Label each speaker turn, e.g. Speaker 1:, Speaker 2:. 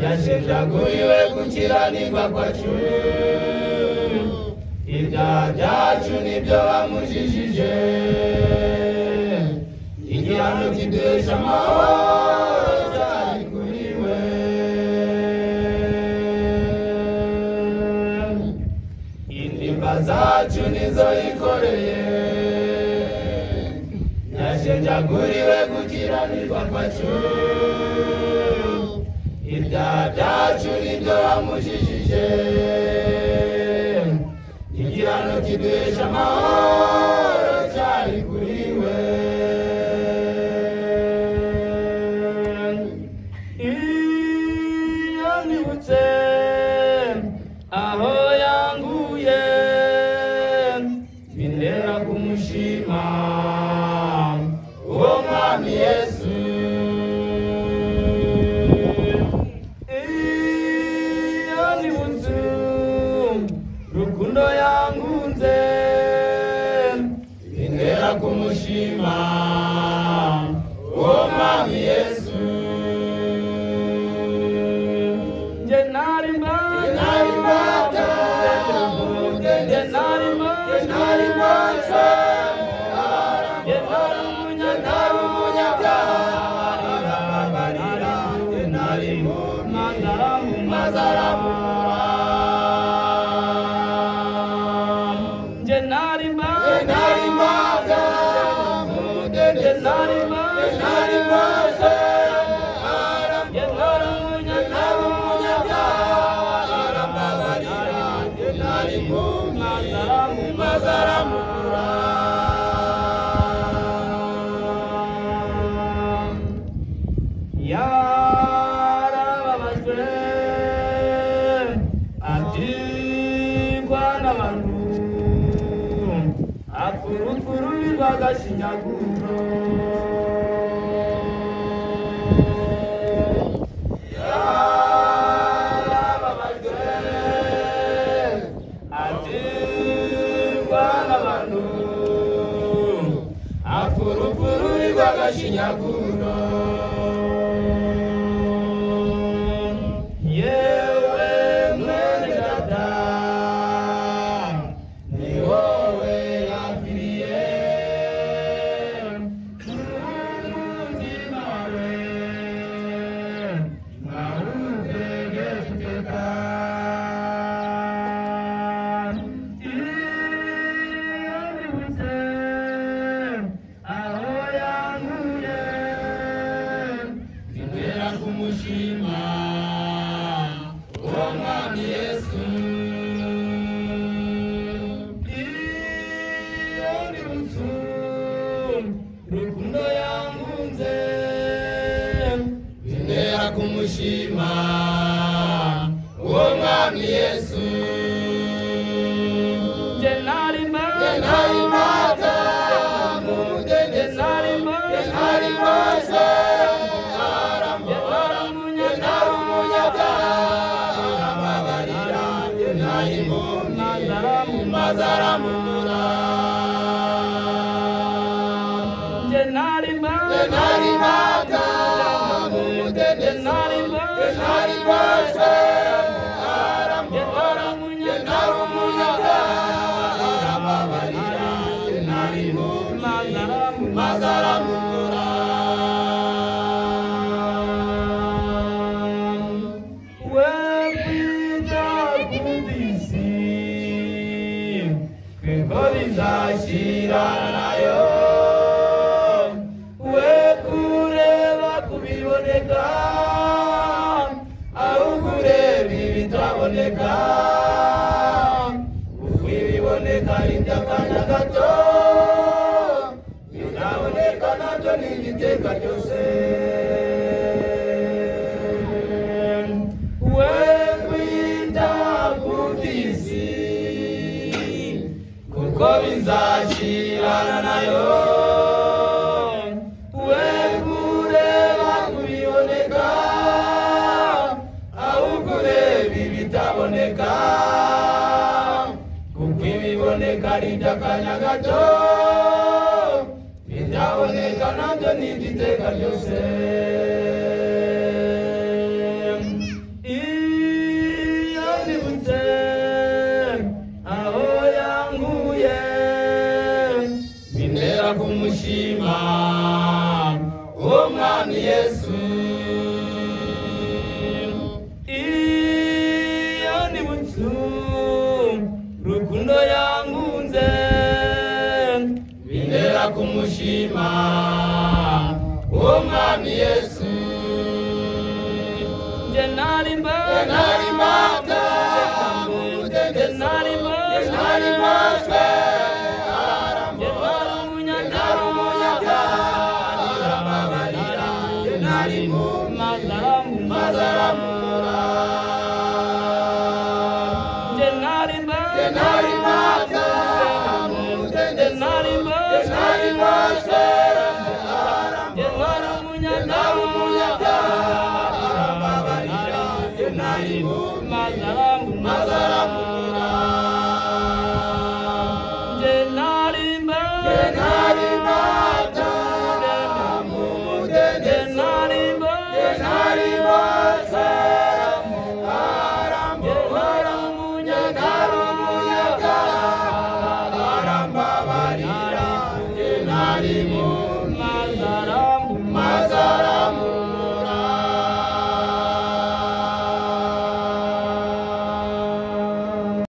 Speaker 1: Yashenjaguliwe kukiranirwa kwacu ibyaha byacu nibyo bamujijije igihano kiduhesha amahoro cyari kuri we intimba zacu nizo yikoreye yashenjaguliwe kukiranirwa kwacu ibyaha byacu nibyo bamujijije igihano kiduhesha amahoro cyari kuri we iyo nibutse aho yanguye bintera kumushima uwo mwami Yesu rukundo yangunze bintera kumushima uwo mwami Yesu nje nari mbata nje nari mbata Shinyaguro babajwe atirwa n'abantu afurufururirwa agashinyaguro yewe mwene data ni wowe yapfiriye kumushima uwo mwami Yesu iyo nibutse rukundo yangunze bintera kumushima uwo mwami Yesu nje nari mbata nje nari mbata Mazaramura Jenari Mata Jenari Mata Mazaramura Wepita bizashira nayo we kureba kubiboneka ahubwo ureba ibitaboneka ubiboneka iby'akanya gato bitaboneka nabyo ni igiteka cyose we kwita ku by'isi kuko bizashirana nayo we kureba kubiboneka ahubwo ureba ibitaboneka kuko ibiboneka ari iby'akanya gato bitaboneka nabyo ni igiteka cyose iyo nibutse aho yanguye bintera kumushima uwo mwami Yesu iyo nibutse rukundo yangunze bintera kumushima uwo mwami Yesu Mazarambu